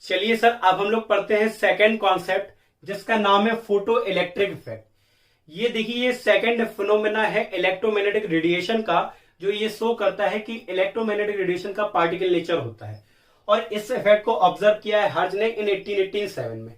चलिए सर, अब हम लोग पढ़ते हैं सेकंड कॉन्सेप्ट जिसका नाम है फोटो इलेक्ट्रिक इफेक्ट। ये देखिए, ये सेकंड फिनोमेना है इलेक्ट्रोमैग्नेटिक रेडिएशन का, जो ये शो करता है कि इलेक्ट्रोमैग्नेटिक रेडिएशन का पार्टिकल नेचर होता है। और इस इफेक्ट को ऑब्जर्व किया है हर्ज ने इन 1887 में।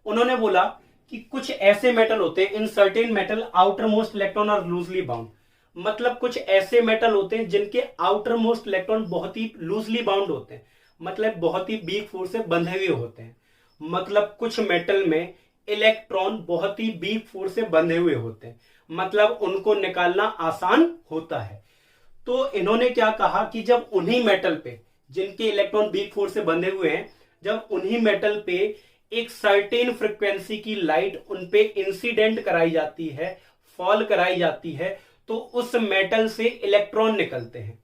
उन्होंने बोला कि कुछ ऐसे मेटल होते हैं, in certain metal outermost electron are loosely bound. मतलब कुछ ऐसे मेटल होते हैं जिनके आउटर मोस्ट इलेक्ट्रॉन बहुत ही लूजली बाउंड होते हैं, मतलब बहुत ही वीक फोर्स से बंधे हुए होते हैं। मतलब कुछ मेटल में इलेक्ट्रॉन बहुत ही वीक फोर्स से बंधे हुए होते हैं, मतलब उनको निकालना आसान होता है। तो इन्होंने क्या कहा कि जब उन्हीं मेटल पे जिनके इलेक्ट्रॉन वीक फोर्स से बंधे हुए हैं, जब उन्हीं मेटल पे एक सर्टेन फ्रिक्वेंसी की लाइट उन पे इंसिडेंट कराई जाती है, फॉल कराई जाती है, तो उस मेटल से इलेक्ट्रॉन निकलते हैं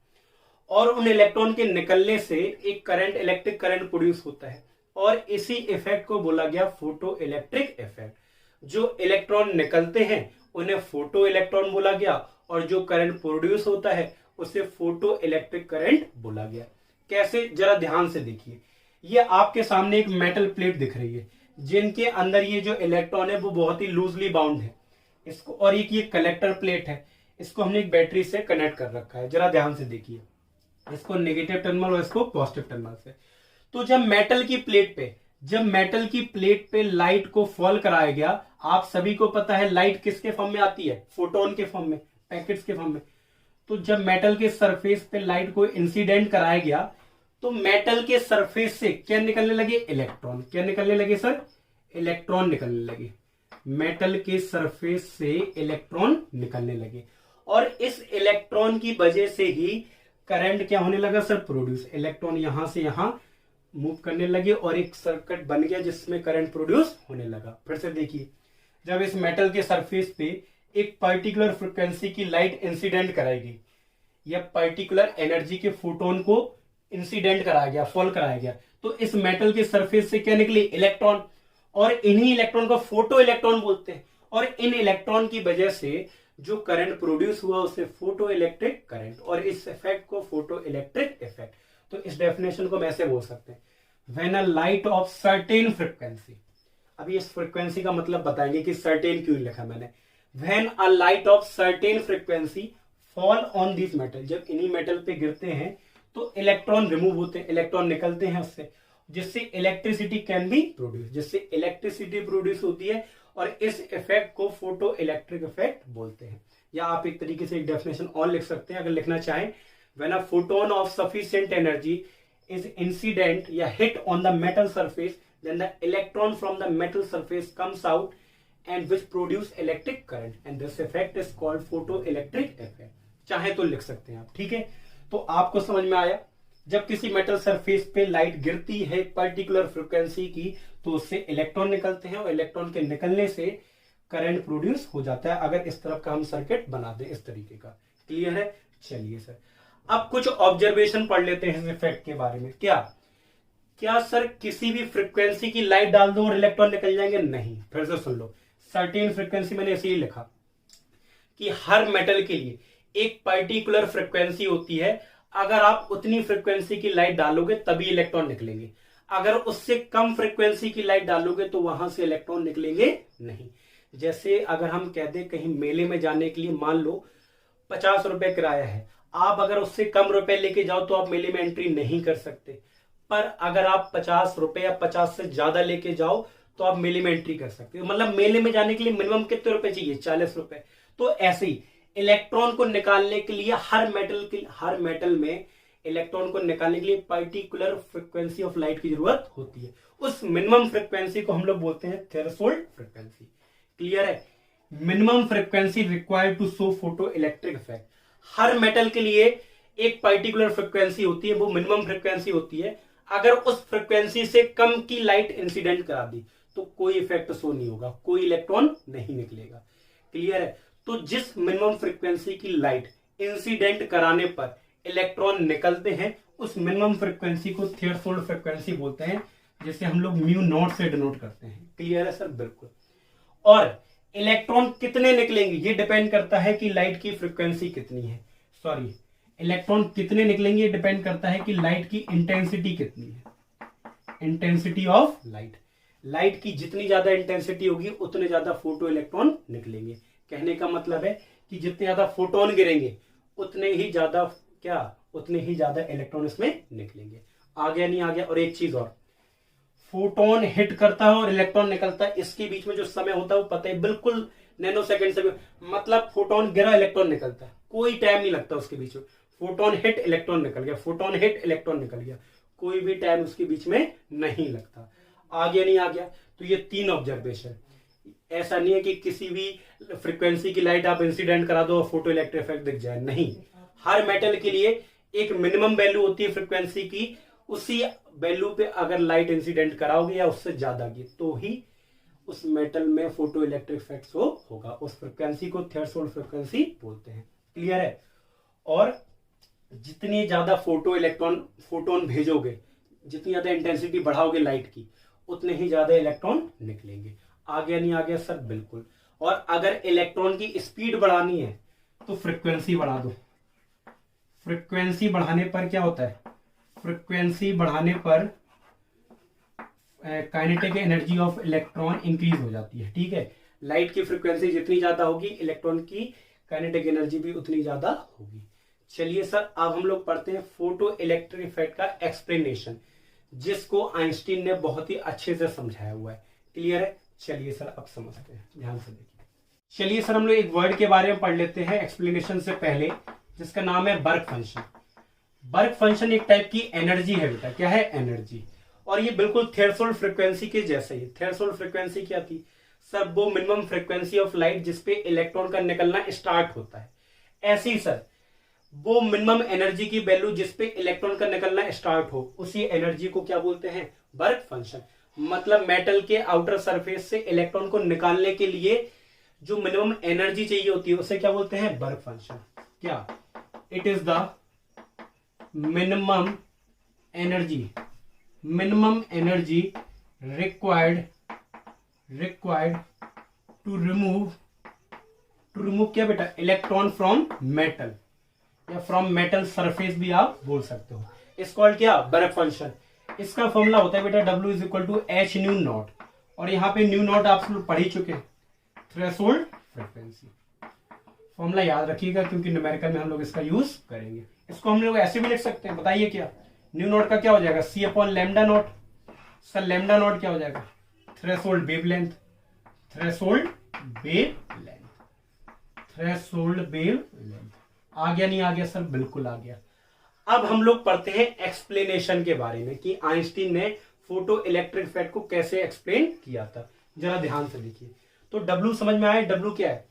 और उन इलेक्ट्रॉन के निकलने से एक करंट, इलेक्ट्रिक करंट प्रोड्यूस होता है। और इसी इफेक्ट को बोला गया फोटो इलेक्ट्रिक इफेक्ट। जो इलेक्ट्रॉन निकलते हैं उन्हें फोटो इलेक्ट्रॉन बोला गया, और जो करंट प्रोड्यूस होता है उसे फोटो इलेक्ट्रिक करंट बोला गया। कैसे, जरा ध्यान से देखिए। ये आपके सामने एक मेटल प्लेट दिख रही है जिनके अंदर ये जो इलेक्ट्रॉन है वो बहुत ही लूजली बाउंड है इसको, और एक ये कलेक्टर प्लेट है, इसको हमने एक बैटरी से कनेक्ट कर रखा है। जरा ध्यान से देखिए, इसको नेगेटिव टर्मिनल और इसको पॉजिटिव टर्मिनल से। तो जब मेटल की प्लेट पे लाइट को फॉल कराया गया, आप सभी को पता है लाइट किसके फॉर्म में आती है, फोटोन के फॉर्म में, पैकेट्स के फॉर्म में। तो जब मेटल के सरफेस पे लाइट को इंसिडेंट कराया गया तो मेटल के सरफेस से क्या निकलने लगे, इलेक्ट्रॉन। क्या निकलने लगे सर, इलेक्ट्रॉन निकलने लगे। मेटल के सरफेस से इलेक्ट्रॉन निकलने लगे, और इस इलेक्ट्रॉन की वजह से ही करंट क्या होने लगा सर, प्रोड्यूस। इलेक्ट्रॉन यहां से यहां मूव करने लगे और एक सर्किट बन गया जिसमें करंट प्रोड्यूस होने लगा। फिर से देखिए, जब इस मेटल के सरफेस पे एक पर्टिकुलर फ्रिक्वेंसी की लाइट इंसिडेंट कराई गई, या पर्टिकुलर एनर्जी के फोटोन को इंसिडेंट कराया गया, फॉल कराया गया, तो इस मेटल के सरफेस से क्या निकली, इलेक्ट्रॉन। और इन्हीं इलेक्ट्रॉन को फोटो इलेक्ट्रॉन बोलते हैं। और इन इलेक्ट्रॉन की वजह से जो करंट प्रोड्यूस हुआ उसे फोटो इलेक्ट्रिक करंट, और इस इफेक्ट को फोटो इलेक्ट्रिक इफेक्ट। तो इस डेफिनेशन को हम ऐसे बोल सकते हैं, when a light of certain frequency. अभी इस फ्रिक्वेंसी का मतलब बताएंगे कि सर्टेन क्यों लिखा मैंने। When a light of certain frequency fall on this metal, जब इन्हीं मेटल पे गिरते हैं तो इलेक्ट्रॉन रिमूव होते हैं, इलेक्ट्रॉन निकलते हैं उससे, जिससे इलेक्ट्रिसिटी कैन बी प्रोड्यूस, जिससे इलेक्ट्रिसिटी प्रोड्यूस होती है। और इस इफेक्ट को फोटो इलेक्ट्रिक इफेक्ट बोलते हैं। या आप एक तरीके से एक डेफिनेशन और लिख सकते हैं अगर लिखना चाहें, when a photon of sufficient energy is incident या hit on the metal surface, then the electron from the metal surface comes out and which produce electric current, and this effect is called photo electric effect. चाहे तो लिख सकते हैं आप, ठीक है। तो आपको समझ में आया, जब किसी मेटल सरफेस पे लाइट गिरती है पर्टिकुलर फ्रिक्वेंसी की तो उससे इलेक्ट्रॉन निकलते हैं, और इलेक्ट्रॉन के निकलने से करंट प्रोड्यूस हो जाता है अगर इस तरफ का हम सर्किट बना दें, इस तरीके का। क्लियर है? चलिए सर, अब कुछ ऑब्जर्वेशन पढ़ लेते हैं इस इफेक्ट के बारे में। क्या सर किसी भी फ्रिक्वेंसी की लाइट डाल दो और इलेक्ट्रॉन निकल जाएंगे? नहीं। फिर से सुन लो, सर्टेन फ्रिक्वेंसी मैंने इसीलिए लिखा कि हर मेटल के लिए एक पर्टिकुलर फ्रिक्वेंसी होती है, अगर आप उतनी फ्रिक्वेंसी की लाइट डालोगे तभी इलेक्ट्रॉन निकलेंगे। अगर उससे कम फ्रिक्वेंसी की लाइट डालोगे तो वहां से इलेक्ट्रॉन निकलेंगे नहीं। जैसे अगर हम कह दें कहीं मेले में जाने के लिए मान लो 50 रुपए किराया है, आप अगर उससे कम रुपए लेके जाओ तो आप मेले में एंट्री नहीं कर सकते। पर अगर आप 50 रुपए या 50 से ज्यादा लेके जाओ तो आप मेले में एंट्री कर सकते हो। मतलब मेले में जाने के लिए मिनिमम कितने रुपए चाहिए? 40 रुपए। तो ऐसे ही इलेक्ट्रॉन को निकालने के लिए हर मेटल में इलेक्ट्रॉन को निकालने के लिए पर्टिकुलर फ्रिक्वेंसी ऑफ लाइट की जरूरत होती है। उस मिनिमम फ्रिक्वेंसी को हम लोग बोलते हैं थ्रेशोल्ड फ्रिक्वेंसी। क्लियर है? Minimum frequency required to show photo electric effect. हर मेटल के लिए एक पर्टिकुलर फ्रिक्वेंसी होती है, वो मिनिमम फ्रिक्वेंसी होती है। अगर उस फ्रिक्वेंसी से कम की लाइट इंसिडेंट करा दी तो कोई इफेक्ट शो नहीं होगा, कोई इलेक्ट्रॉन नहीं निकलेगा। क्लियर है? तो जिस मिनिमम फ्रिक्वेंसी की लाइट इंसिडेंट कराने पर इलेक्ट्रॉन निकलते हैं उस मिनिमम फ्रिक्वेंसी को थ्रेशोल्ड फ्रिक्वेंसी बोलते हैं, जिसे हम लोग म्यू नॉट से डिनोट करते हैं। क्लियर है सर? बिल्कुल। और इलेक्ट्रॉन कितने निकलेंगे ये डिपेंड करता है कि लाइट की फ्रिक्वेंसी कितनी है। सॉरी, इलेक्ट्रॉन कितने निकलेंगे ये डिपेंड करता है कि लाइट की इंटेंसिटी कितनी है। Intensity of light. लाइट की जितनी ज्यादा इंटेंसिटी होगी उतने ज्यादा फोटो इलेक्ट्रॉन निकलेंगे। कहने का मतलब है कि जितने ज्यादा फोटोन गिरेंगे उतने ही ज्यादा उतने ही ज्यादा इलेक्ट्रॉन इसमें निकलेंगे। आ गया नहीं आ गया? और एक चीज और, फोटोन हिट करता है और इलेक्ट्रॉन निकलता है, इसके बीच में जो समय होता है वो पता है, बिल्कुल नैनो सेकंड से भी, मतलब फोटोन गिरा इलेक्ट्रॉन निकलता है, कोई टाइम नहीं लगता उसके बीच में। फोटोन हिट इलेक्ट्रॉन निकल गया, फोटोन हिट इलेक्ट्रॉन निकल गया, कोई भी टाइम उसके बीच में नहीं लगता। आ गया नहीं आ गया? तो ये 3 ऑब्जर्वेशन। ऐसा नहीं है कि किसी भी फ्रीक्वेंसी की लाइट आप इंसिडेंट करा दो और फोटो इलेक्ट्रिक इफेक्ट दिख जाए, नहीं। हर मेटल के लिए एक मिनिमम वैल्यू होती है फ्रीक्वेंसी की, उसी वैल्यू पे अगर लाइट इंसिडेंट कराओगे या उससे ज्यादा की तो ही उस मेटल में फोटो इलेक्ट्रिक इफेक्ट होगा। उस फ्रीक्वेंसी को थ्रेशोल्ड फ्रीक्वेंसी बोलते हैं। क्लियर है? और जितनी ज्यादा फोटोन भेजोगे, जितनी ज्यादा इंटेंसिटी बढ़ाओगे लाइट की, उतने ही ज्यादा इलेक्ट्रॉन निकलेंगे। आ गया नहीं आ गया सर? बिल्कुल। और अगर इलेक्ट्रॉन की स्पीड बढ़ानी है तो फ्रीक्वेंसी बढ़ा दो। फ्रीक्वेंसी बढ़ाने पर क्या होता है? फ्रीक्वेंसी बढ़ाने पर kinetic energy of electron increase हो जाती है। ठीक है, लाइट की फ्रीक्वेंसी जितनी ज्यादा होगी इलेक्ट्रॉन की काइनेटिक एनर्जी भी उतनी ज्यादा होगी। चलिए सर, अब हम लोग पढ़ते हैं फोटो इलेक्ट्रिक इफेक्ट का एक्सप्लेनेशन, जिसको आइंस्टीन ने बहुत ही अच्छे से समझाया हुआ है। क्लियर है? चलिए सर अब समझते हैं, ध्यान से देखिए। चलिए सर, हम लोग एक वर्ड के बारे में पढ़ लेते हैं एक्सप्लेनेशन से पहले, जिसका नाम है बर्क फंक्शन। बर्क फंक्शन एक टाइप की एनर्जी है बेटा। क्या है? एनर्जी। और ये बिल्कुल थ्रेशोल्ड फ्रीक्वेंसी के जैसे ही। थ्रेशोल्ड फ्रीक्वेंसी क्या थी सर? वो मिनिमम फ्रीक्वेंसी ऑफ लाइट जिसपे इलेक्ट्रॉन का निकलना स्टार्ट होता है। ऐसे ही सर, वो मिनिमम एनर्जी की वैल्यू जिसपे इलेक्ट्रॉन का निकलना स्टार्ट हो, उसी एनर्जी को क्या बोलते हैं? Work function. मतलब मेटल के आउटर सरफेस से इलेक्ट्रॉन को निकालने के लिए जो मिनिमम एनर्जी चाहिए होती है उसे क्या बोलते हैं? Work function. क्या? It is the minimum energy required to remove क्या बेटा? इलेक्ट्रॉन फ्रॉम मेटल, या फ्रॉम मेटल सरफेस भी आप बोल सकते हो। इस कॉल्ड क्या? बर्क फंक्शन। इसका फॉर्मूला होता है बेटा W is equal to H nu naught, और यहाँ पे न्यू नॉट आप लोग पढ़ ही चुके हैं, थ्रेशोल्ड फ्रीक्वेंसी। फॉर्मूला याद रखिएगा क्योंकि न्यूमेरिकल में हम लोग इसका यूज करेंगे। इसको हम लोग ऐसे भी लिख सकते हैं, बताइए क्या? न्यू नॉट का क्या हो जाएगा? C upon lambda not. Sir lambda naught क्या हो जाएगा? Threshold wavelength. आ गया नहीं आ गया सर? बिल्कुल आ गया। अब हम लोग पढ़ते हैं एक्सप्लेनेशन के बारे में कि आइंस्टीन ने फोटो इलेक्ट्रिक इफेक्ट को कैसे एक्सप्लेन किया था। जरा ध्यान से देखिए। तो W समझ में आया? W क्या है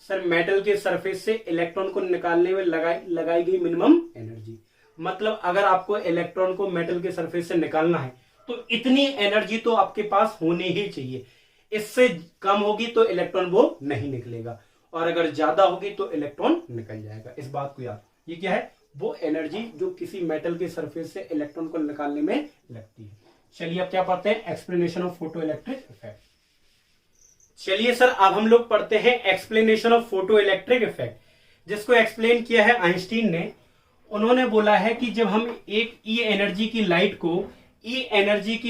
सर? मेटल के सरफेस से इलेक्ट्रॉन को निकालने में लगाई गई मिनिमम एनर्जी। मतलब अगर आपको इलेक्ट्रॉन को मेटल के सरफेस से निकालना है तो इतनी एनर्जी तो आपके पास होनी ही चाहिए। इससे कम होगी तो इलेक्ट्रॉन वो नहीं निकलेगा, और अगर ज्यादा होगी तो इलेक्ट्रॉन निकल जाएगा। इस बात को याद। ये क्या है? वो एनर्जी जो किसी मेटल के सरफेस से इलेक्ट्रॉन को निकालने में लगती है। चलिए अब क्या पढ़ते हैं? Explanation of photo electric effect. चलिए सर, अब हम लोग पढ़ते हैं explanation of photo electric effect, जिसको एक्सप्लेन किया है आइंस्टीन ने। उन्होंने बोला है कि जब हम एक ई एनर्जी की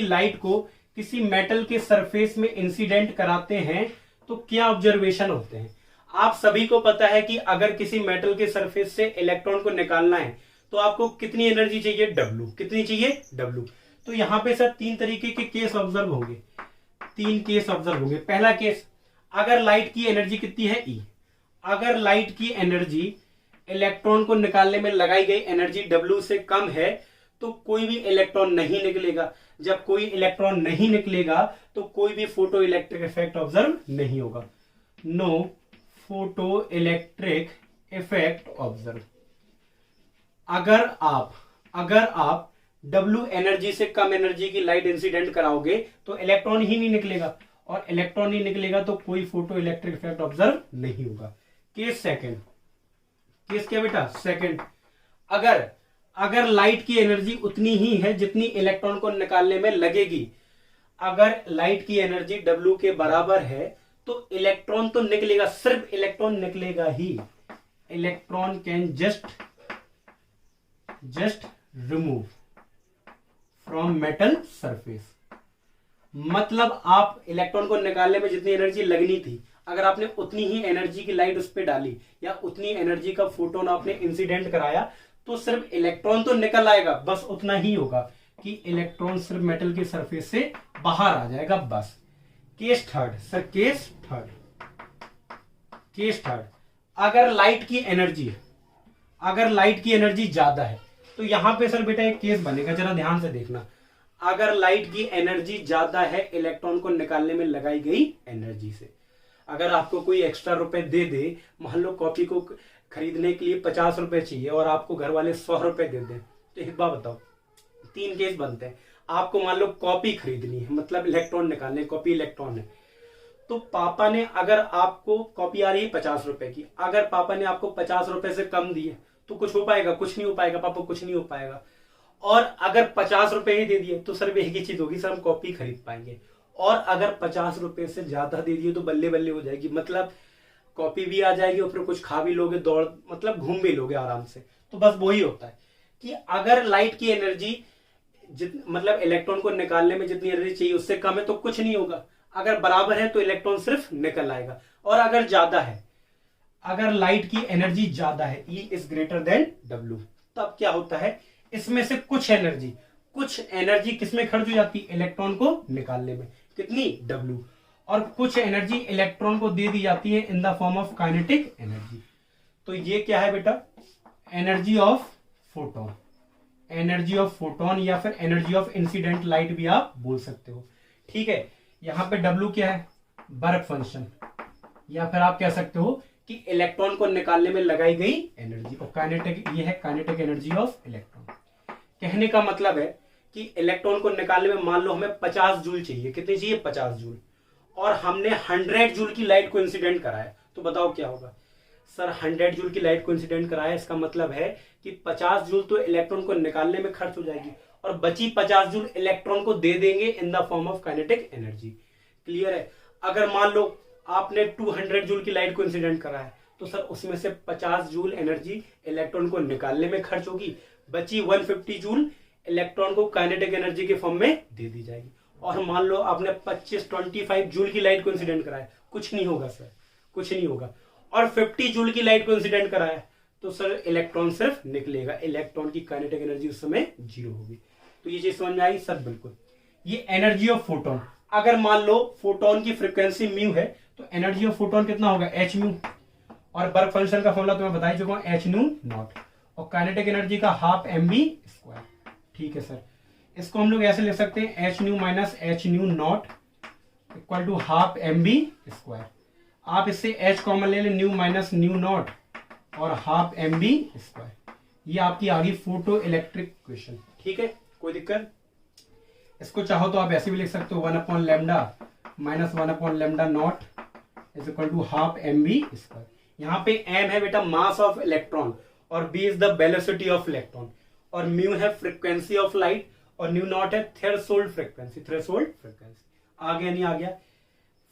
लाइट को किसी मेटल के सरफेस में इंसिडेंट कराते हैं तो क्या ऑब्जर्वेशन होते हैं। आप सभी को पता है कि अगर किसी मेटल के सरफेस से इलेक्ट्रॉन को निकालना है तो आपको कितनी एनर्जी चाहिए? W। कितनी चाहिए? W। तो यहां पे सर 3 तरीके के केस ऑब्जर्व होंगे। 3 केस ऑब्जर्व होंगे। पहला केस, अगर लाइट की एनर्जी कितनी है? E। अगर लाइट की एनर्जी इलेक्ट्रॉन को निकालने में लगाई गई एनर्जी W से कम है तो कोई भी इलेक्ट्रॉन नहीं निकलेगा। जब कोई इलेक्ट्रॉन नहीं निकलेगा तो कोई भी फोटो इलेक्ट्रिक इफेक्ट ऑब्जर्व नहीं होगा। No photo electric effect observe. अगर आप W एनर्जी से कम एनर्जी की लाइट इंसिडेंट कराओगे तो इलेक्ट्रॉन ही नहीं निकलेगा, और इलेक्ट्रॉन नहीं निकलेगा तो कोई फोटो इलेक्ट्रिक इफेक्ट ऑब्जर्व नहीं होगा। Case second. केस क्या बेटा? सेकंड, अगर लाइट की एनर्जी उतनी ही है जितनी इलेक्ट्रॉन को निकालने में लगेगी, अगर लाइट की एनर्जी W के बराबर है तो इलेक्ट्रॉन तो निकलेगा, सिर्फ इलेक्ट्रॉन निकलेगा ही। Electron can just remove from metal surface. मतलब आप इलेक्ट्रॉन को निकालने में जितनी एनर्जी लगनी थी, अगर आपने उतनी ही एनर्जी की लाइट उस पर डाली या उतनी एनर्जी का फोटोन आपने इंसिडेंट कराया, तो सिर्फ इलेक्ट्रॉन तो निकल आएगा, बस उतना ही होगा कि इलेक्ट्रॉन सिर्फ मेटल की सरफेस से बाहर आ जाएगा, बस। Case third sir, case third, अगर लाइट की एनर्जी ज्यादा है, तो यहां पे सर बेटा एक केस बनेगा, जरा ध्यान से देखना। अगर लाइट की एनर्जी ज्यादा है इलेक्ट्रॉन को निकालने में लगाई गई एनर्जी से, अगर आपको कोई एक्स्ट्रा रुपए दे दे, मान लो कॉपी को खरीदने के लिए 50 रुपए चाहिए और आपको घर वाले 100 रुपए दे दें, तो एक बात बताओ, 3 केस बनते हैं। आपको मान लो कॉपी खरीदनी है, मतलब इलेक्ट्रॉन निकालने, कॉपी इलेक्ट्रॉन है, तो पापा ने, अगर आपको कॉपी आ रही है 50 रुपए की, अगर पापा ने आपको 50 रुपए से कम दिए तो कुछ हो पाएगा? कुछ नहीं हो पाएगा पापा, कुछ नहीं हो पाएगा। और अगर 50 रुपए ही दे दिए तो सिर्फ एक ही चीज होगी सर, हम कॉपी खरीद पाएंगे। और अगर 50 रुपए से ज्यादा दे दिए तो बल्ले बल्ले हो जाएगी, मतलब कॉपी भी आ जाएगी और फिर कुछ खा भी लोगे, दौड़ मतलब घूम भी लोगे आराम से। तो बस वही होता है कि अगर लाइट की एनर्जी मतलब इलेक्ट्रॉन को निकालने में जितनी एनर्जी चाहिए उससे कम है तो कुछ नहीं होगा, अगर बराबर है तो इलेक्ट्रॉन सिर्फ निकल आएगा। और अगर ज्यादा है, अगर लाइट की एनर्जी ज्यादा है, E is greater than W, तब क्या होता है, इसमें से कुछ एनर्जी किसमें खर्च हो जाती है? इलेक्ट्रॉन को निकालने में। कितनी? W। और कुछ एनर्जी इलेक्ट्रॉन को दे दी जाती है in the form of kinetic energy. तो ये क्या है बेटा? एनर्जी ऑफ फोटोन, या फिर एनर्जी ऑफ इंसिडेंट लाइट भी आप बोल सकते हो। ठीक है, यहां पे W क्या है? वर्क फंक्शन, या फिर आप कह सकते हो कि इलेक्ट्रॉन को निकालने में लगाई गई एनर्जी। और काइनेटिक, ये है काइनेटिक एनर्जी ऑफ इलेक्ट्रॉन। कहने का मतलब है कि इलेक्ट्रॉन को निकालने में मान लो हमें 50 जूल चाहिए। कितने चाहिए? 50 जूल। और हमने 100 जूल की लाइट को इंसिडेंट कराया, तो बताओ क्या होगा? सर 100 जूल की लाइट को इंसिडेंट कराया, इसका मतलब है कि 50 जूल तो इलेक्ट्रॉन को निकालने में खर्च हो जाएगी और बची 50 जूल इलेक्ट्रॉन को दे देंगे in the form of kinetic energy. Clear है? अगर मान लो आपने 200 जूल की लाइट को इंसिडेंट कराया, तो सर उसमें से 50 जूल एनर्जी इलेक्ट्रॉन को निकालने में खर्च होगी, बची 150 जूल इलेक्ट्रॉन को काइनेटिक एनर्जी के फॉर्म में दे दी जाएगी। और मान लो आपने 25 जूल की लाइट को इंसिडेंट कराया, कुछ नहीं होगा सर, कुछ नहीं होगा। और 50 जूल की लाइट को इंसिडेंट कराया, तो सर इलेक्ट्रॉन सिर्फ निकलेगा, इलेक्ट्रॉन की काइनेटिक एनर्जी उस समय 0 होगी। तो ये चीज समझ में आई सर? बिल्कुल। ये एनर्जी ऑफ फोटोन। अगर मान लो फोटोन की फ्रीक्वेंसी म्यू है, तो एनर्जी ऑफ फोटोन कितना होगा? h mu. और वर्क फंक्शन का फॉर्मूला तो मैं बता ही चुका हूं, h न्यू नॉट। और काइनेटिक एनर्जी का हाफ mv स्क्वायर। ठीक है सर, इसको हम लोग ऐसे लिख सकते हैं, h nu minus h nu naught equal to half mv square. आप इससे h कॉमन ले लें, न्यू माइनस न्यू नॉट और हाफ mv स्क्वायर। ये आपकी आ गई फोटो इलेक्ट्रिक इक्वेशन। ठीक है, कोई दिक्कत? इसको चाहो तो आप ऐसे भी लिख सकते हो, 1 upon lambda minus 1 upon lambda naught is equal to half mv square. यहाँ पे m है बेटा मास ऑफ इलेक्ट्रॉन और b is the velocity of electron, और म्यू है फ्रीक्वेंसी ऑफ लाइट, और न्यू नॉट है थ्रेशोल्ड फ्रीक्वेंसी। आ गया नहीं आ गया?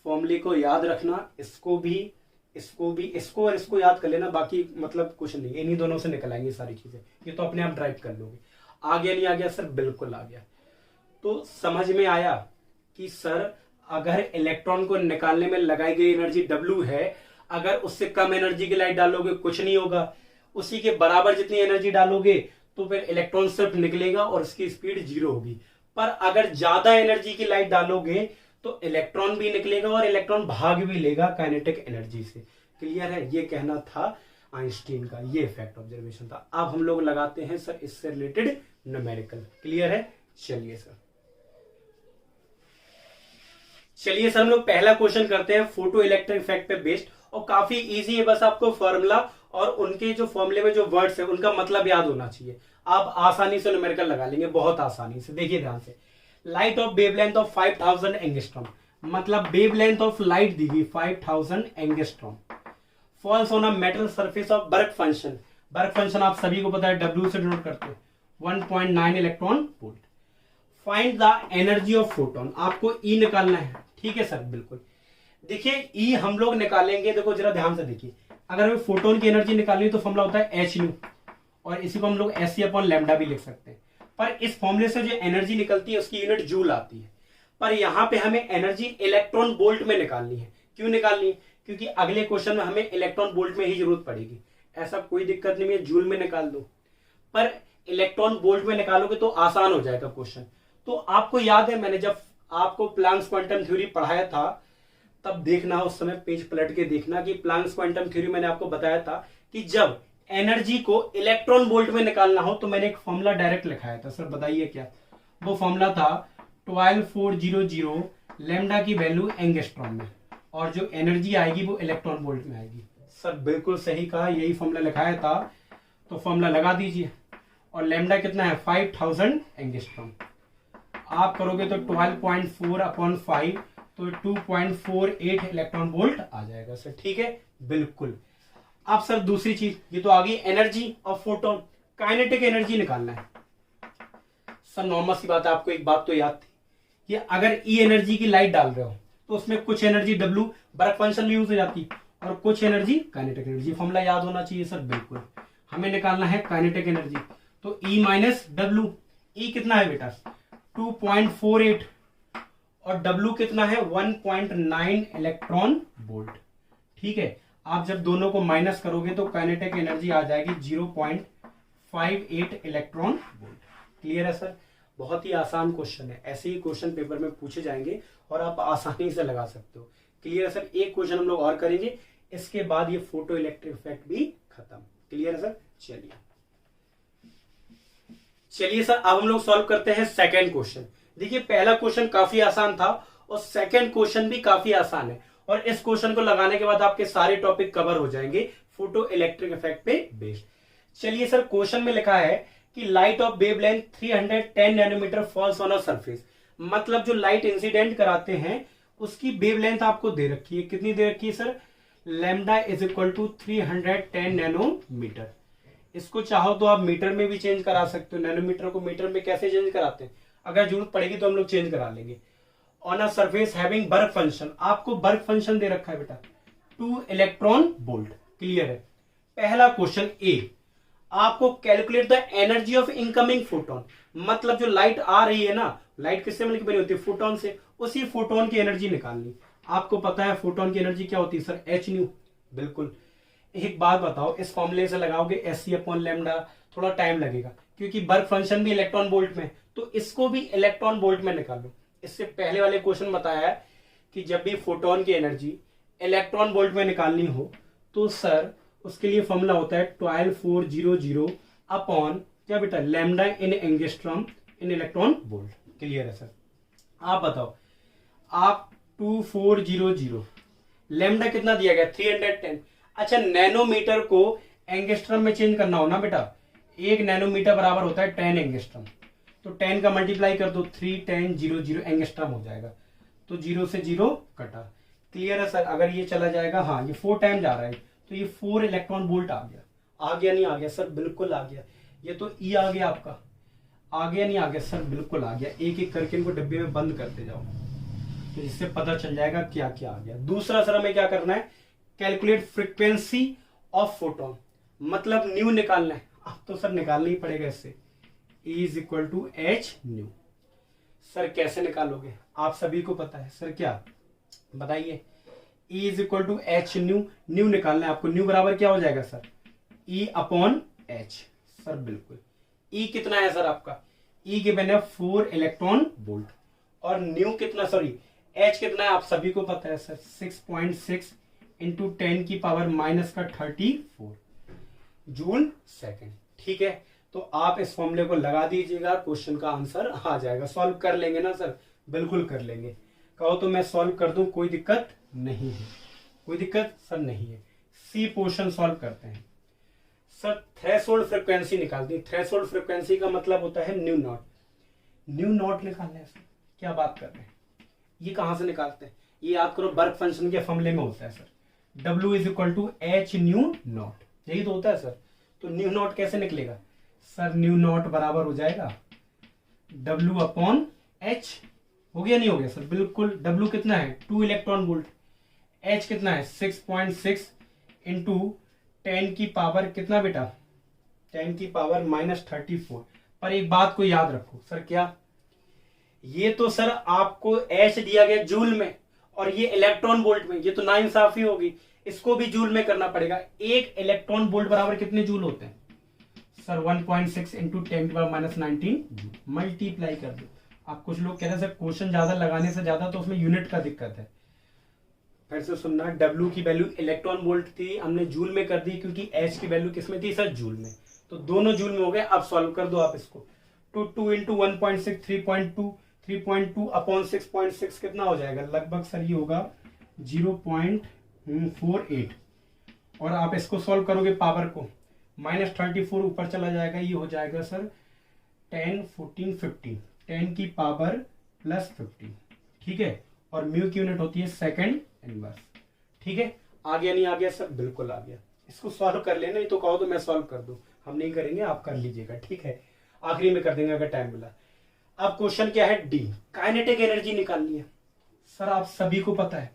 फॉर्मूले को याद रखना, इसको और इसको याद कर लेना, बाकी मतलब कुछ नहीं, इन्हीं दोनों से निकल आएंगी सारी चीजें, ये तो अपने आप ड्राइव कर लोगे। आ गया नहीं आ गया? सर बिल्कुल आ गया। तो समझ में आया कि सर अगर इलेक्ट्रॉन को निकालने में लगाई गई एनर्जी W है, अगर उससे कम एनर्जी की लाइट डालोगे कुछ नहीं होगा, उसी के बराबर जितनी एनर्जी डालोगे तो फिर इलेक्ट्रॉन सिर्फ निकलेगा और उसकी स्पीड 0 होगी। पर अगर ज्यादा एनर्जी की लाइट डालोगे तो इलेक्ट्रॉन भी निकलेगा और इलेक्ट्रॉन भाग भी लेगा काइनेटिक एनर्जी से। क्लियर है? ये कहना था आइंस्टीन का, ये इफेक्ट ऑब्जर्वेशन था। अब हम लोग लगाते हैं सर इससे रिलेटेड न्यूमेरिकल। क्लियर है? चलिए सर हम लोग पहला क्वेश्चन करते हैं फोटो इलेक्ट्रिक इफेक्ट पे बेस्ड, और काफी इजी है, बस आपको फॉर्मूला और उनके जो फॉर्मूले में जो वर्ड्स है उनका मतलब याद होना चाहिए। आप आसानी से न्यूमेरिकल लगा लेंगे, बहुत आसानी से। देखिए ध्यान से, light of wavelength of 5000 angstrom, मतलब वेवलेंथ ऑफ लाइट दी गई 5000 angstrom, false on a metal surface of work function. Work function आप सभी को पता है, W से डिनोट करते हैं, 1.9 electron volt. Find the energy of photon, आपको E निकालना है। ठीक है सर, बिल्कुल। देखिए E हम लोग निकालेंगे, देखो जरा ध्यान से देखिए, अगर हमें फोटोन की एनर्जी निकालनी है तो फॉर्मूला होता है h न्यू, और इसी को हम लोग SC अपॉन लैम्डा भी लिख सकते हैं। पर इस फॉर्मूले से जो एनर्जी निकलती है उसकी यूनिट जूल आती है। पर यहाँ पे हमें एनर्जी इलेक्ट्रॉन वोल्ट में निकालनी है। क्यों निकालनी है? क्योंकि अगले क्वेश्चन में हमें इलेक्ट्रॉन वोल्ट में ही जरूरत पड़ेगी। ऐसा कोई दिक्कत नहीं है, जूल में निकाल दो, पर इलेक्ट्रॉन वोल्ट में निकालोगे तो आसान हो जाएगा क्वेश्चन। तो आपको याद है, मैंने जब आपको प्लैंक्स क्वांटम थ्योरी पढ़ाया था तब देखना, उस समय पेज पलट के देखना कि प्लैंक्स क्वांटम थ्योरी मैंने आपको बताया था कि जब एनर्जी को इलेक्ट्रॉन वोल्ट में निकालना हो तो मैंने एक फॉर्मूला डायरेक्ट लिखाया था। सर बताइए क्या वो फॉर्मूला था? 12400 लैम्डा की वैल्यू एंगस्ट्रॉम में, और जो एनर्जी आएगी वो इलेक्ट्रॉन वोल्ट में आएगी। सर बिल्कुल सही कहा, यही फॉर्मूला लिखाया था, तो फॉर्मूला लगा दीजिए। और लैम्डा कितना है? 5000 एंगस्ट्रॉम। आप करोगे तो 12.4/5 तो 2.48 इलेक्ट्रॉन वोल्ट आ जाएगा सर। ठीक है, बिल्कुल। अब सर दूसरी चीज, ये तो आ गई energy of photon, kinetic energy निकालना है। सर नॉर्मल सी बात है, आपको एक बात तो याद थी, ये अगर ई एनर्जी की लाइट डाल रहे हो तो उसमें कुछ एनर्जी डब्ल्यू वर्क फंक्शन में यूज हो जाती और कुछ एनर्जी काइनेटिक एनर्जी। फॉर्मूला याद होना चाहिए सर, बिल्कुल। हमें निकालना है काइनेटिक एनर्जी, तो ई माइनस डब्ल्यू। ई कितना है बेटा? 2.48 और डब्ल्यू कितना है? 1.9 इलेक्ट्रॉन वोल्ट। ठीक है, आप जब दोनों को माइनस करोगे तो काइनेटिक एनर्जी आ जाएगी 0.58 इलेक्ट्रॉन वोल्ट। क्लियर है सर? बहुत ही आसान क्वेश्चन है, ऐसे ही क्वेश्चन पेपर में पूछे जाएंगे और आप आसानी से लगा सकते हो। क्लियर है सर? एक क्वेश्चन हम लोग और करेंगे, इसके बाद ये फोटो इलेक्ट्रिक इफेक्ट भी खत्म। क्लियर है सर? चलिए सर, अब हम लोग सॉल्व करते हैं सेकंड क्वेश्चन। देखिए पहला क्वेश्चन काफी आसान था और सेकंड क्वेश्चन भी काफी आसान है, और इस क्वेश्चन को लगाने के बाद आपके सारे टॉपिक कवर हो जाएंगे फोटो इलेक्ट्रिक इफेक्ट पे बेस्ड। चलिए सर, क्वेश्चन में लिखा है कि light of wavelength 310 nanometre falls on a surface. मतलब जो लाइट इंसिडेंट कराते हैं उसकी वेवलेंथ आपको दे रखी है। कितनी दे रखी है sir? Lambda is equal to 310 nanometre. इसको चाहो तो आप मीटर में भी चेंज करा सकते हो। नैनोमीटर को मीटर में कैसे चेंज कराते हैं, अगर जरूरत पड़ेगी तो हम लोग चेंज करा लेंगे। On a surface having work function, आपको वर्क फंक्शन दे रखा है बेटा 2 इलेक्ट्रॉन वोल्ट। क्लियर है? पहला क्वेश्चन ए, आपको calculate the energy of incoming photon. मतलब जो लाइट आ रही है ना, लाइट किससे मिलकर बनी होती है? फोटोन से। उसी फोटोन की एनर्जी निकालनी। आपको पता है फोटोन की एनर्जी क्या होती है सर? H new. बिल्कुल। एक बात बताओ, इस फॉर्मूले से लगाओगे एस सी अपॉन लैम्डा, थोड़ा टाइम लगेगा क्योंकि वर्क फंक्शन भी इलेक्ट्रॉन वोल्ट में, तो इसको भी इलेक्ट्रॉन वोल्ट में निकालो। इससे पहले वाले क्वेश्चन बताया है कि जब भी फोटोन की एनर्जी इलेक्ट्रॉन वोल्ट में निकालनी हो तो सर उसके लिए फॉर्मूला होता है 12400 अपॉन क्या बेटा? लैम्डा इन एंगस्ट्रॉम इन इलेक्ट्रॉन वोल्ट। क्लियर है सर? आप बताओ, आप 2400, लैम्डा कितना दिया गया? 310। अच्छा, नैनोमीटर को एंगस्ट्रम में चेंज करना हो ना बेटा, 1 नैनोमीटर बराबर होता है 10 एंगस्ट्रम, तो 10 का मल्टीप्लाई कर दो, 31000 एंगस्ट्रम हो जाएगा, तो 0 से 0 कटा। क्लियर है सर? अगर ये चला जाएगा, हाँ ये 4 टाइम जा रहा है, तो ये 4 इलेक्ट्रॉन वोल्ट आ गया। आ गया नहीं आ गया सर? बिल्कुल आ गया। ये तो ई आ गया आपका, आ गया नहीं आ गया सर? बिल्कुल आ गया। एक एक करके इनको डब्बे में बंद करते जाओ तो इससे पता चल जाएगा क्या क्या आ गया। दूसरा सर हमें क्या करना है? कैलकुलेट फ्रीक्वेंसी ऑफ फोटोन, मतलब न्यू निकालना है। अब तो सर निकालना ही पड़ेगा इससे, E is equal to H nu. Sir कैसे निकालोगे? आप सभी को पता है सर, क्या बताइए? E is equal to H nu. Nu निकालना है आपको। न्यू बराबर क्या हो जाएगा sir? E upon H. Sir बिल्कुल। E कितना है सर आपका? E गिवन है 4 इलेक्ट्रॉन वोल्ट, और न्यू कितना, सॉरी H कितना है आप सभी को पता है सर? 6.6 इंटू 10 की पावर माइनस का 34 जूल सेकेंड। ठीक है, तो आप इस फॉर्मूले को लगा दीजिएगा, क्वेश्चन का आंसर आ जाएगा। सॉल्व कर लेंगे ना सर? बिल्कुल कर लेंगे। कहो तो मैं सॉल्व कर दूं, कोई दिक्कत नहीं है। कोई दिक्कत सर नहीं है। सी पोर्शन सॉल्व करते हैं सर। थ्रेशोल्ड फ्रीक्वेंसी निकालती है। थ्रेशोल्ड फ्रीक्वेंसी का मतलब होता है न्यू नॉट। न्यू नॉट निकालना है सर, क्या बात कर रहे हैं? ये कहां से निकालते हैं? ये याद करो, वर्क फंक्शन के फॉर्मूले में होता है sir, W is equal to H nu naught. यही तो होता है सर। तो न्यू नॉट कैसे निकलेगा सर? न्यू नॉट बराबर हो जाएगा W अपॉन एच। हो गया नहीं हो गया सर? बिल्कुल। W कितना है? 2 इलेक्ट्रॉन वोल्ट। H कितना है? 6.6 इंटू 10 की पावर कितना बेटा? 10 की पावर माइनस 34। पर एक बात को याद रखो सर, क्या ये तो सर आपको एच दिया गया जूल में और ये इलेक्ट्रॉन वोल्ट में, ये तो नाइंसाफी होगी, इसको भी जूल में करना पड़ेगा। एक इलेक्ट्रॉन वोल्ट बराबर कितने जूल होते हैं सर? 1.6 into 10⁻⁻19 joule. मल्टीप्लाई कर दो। आप कुछ लोग कह रहे हैं सर क्वेश्चन ज्यादा लगाने से ज्यादा तो उसमें यूनिट का दिक्कत है। फिर से सुनना, डब्ल्यू की वैल्यू इलेक्ट्रॉन वोल्ट थी, हमने जूल में कर दी क्योंकि एच की वैल्यू किसमें थी सर? जूल में। तो दोनों जूल में हो गए। अब सॉल्व कर दो आप इसको। 2 इंटू 1.6 3.2, 3.2 अपॉन 6.6 कितना हो जाएगा? लगभग सर ये होगा 0.48। और आप इसको सॉल्व करोगे पावर को, -34 ऊपर चला जाएगा, ये हो जाएगा सर 10 14 15, 10 की पावर प्लस 15। ठीक है, और म्यू की यूनिट होती है सेकंड इनवर्स। ठीक है, आ गया नहीं आ गया सर? बिल्कुल आ गया। इसको सॉल्व कर लेना, नहीं तो कहो तो मैं सॉल्व कर दूं, हम नहीं करेंगे, आप कर लीजिएगा। ठीक है, आखिरी में कर देंगे अगर टाइम मिला। अब क्वेश्चन क्या है? डी, काइनेटिक एनर्जी निकालनी है। सर आप सभी को पता है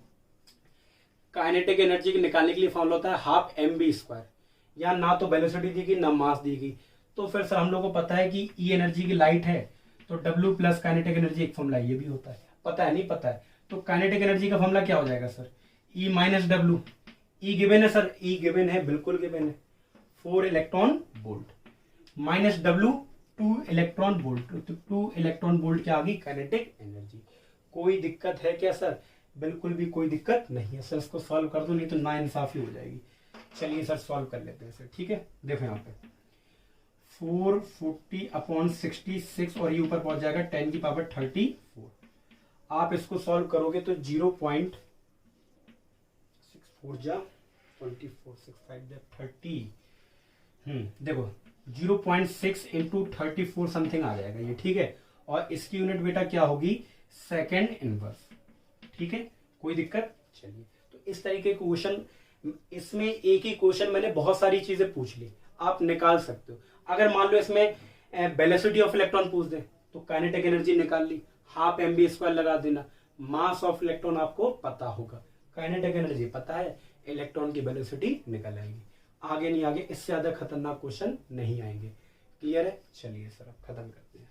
काइनेटिक एनर्जी निकालने के लिए फॉर्मूला होता है हाफ mv²। यहाँ ना तो वेलोसिटी दी गई ना मास दी गई, तो फिर सर हम लोग को पता है कि ई एनर्जी की लाइट है तो W प्लस काइनेटिक एनर्जी एक फॉर्मूला ये भी होता है। पता है नहीं पता है? तो काइनेटिक एनर्जी का फॉर्मूला क्या हो जाएगा सर? E minus W. ई गिवन है सर, ई गिवन है, बिल्कुल गिवन है, 4 electron volt minus W 2 electron volt. तो 2 इलेक्ट्रॉन वोल्ट क्या आ गई? Kinetic energy. कोई दिक्कत है क्या सर? बिल्कुल भी कोई दिक्कत नहीं है सर। इसको सॉल्व कर दो, नहीं तो नाइंसाफी हो जाएगी। चलिए सर सॉल्व कर लेते हैं सर। ठीक है, देखो यहाँ पे 440 अपॉन 66 और ये ऊपर पहुंच जाएगा 10 की पावर 34। आप इसको सॉल्व करोगे तो 0.64 जा 24 6 5 जा 30। देखो 0.6 इंटू 34 समथिंग आ जाएगा ये। ठीक है, और इसकी यूनिट बेटा क्या होगी? Second inverse. ठीक है, कोई दिक्कत? चलिए, तो इस तरीके के क्वेश्चन, इसमें एक ही क्वेश्चन मैंने बहुत सारी चीजें पूछ ली, आप निकाल सकते हो। अगर मान लो इसमें वेलोसिटी ऑफ इलेक्ट्रॉन पूछ दे तो काइनेटिक एनर्जी निकाल ली, हाफ mv² लगा देना। मास ऑफ इलेक्ट्रॉन आपको पता होगा, काइनेटिक एनर्जी पता है, इलेक्ट्रॉन की वेलोसिटी निकल आएगी। आगे नहीं आगे, इससे ज्यादा खतरनाक क्वेश्चन नहीं आएंगे। क्लियर है? चलिए सर अब खत्म करते हैं।